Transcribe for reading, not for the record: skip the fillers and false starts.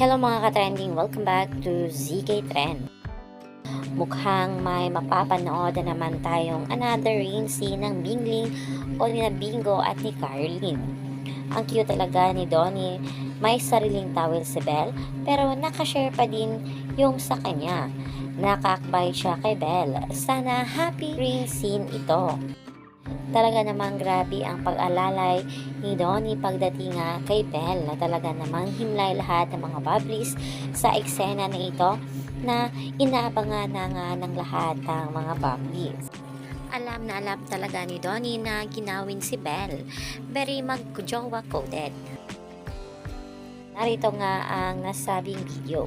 Hello mga ka-trending, welcome back to ZK Trend. Mukhang may mapapanood na naman tayong another ring scene ng Bingling o ni na Bingo at ni Caroline. Ang cute talaga ni Donnie, may sariling towel si Belle pero nakashare pa din yung sa kanya. Nakakbay siya kay Belle. Sana happy ring scene ito. Talaga namang grabe ang pag-alalay ni Donnie pagdating nga kay Belle na talaga namang himlay lahat ng mga bubblies sa eksena na ito na inaabangan na nga ng lahat ng mga bubblies. Alam na alam talaga ni Donnie na ginawin si Belle. Very mag-jowa coded. Narito nga ang nasabing video.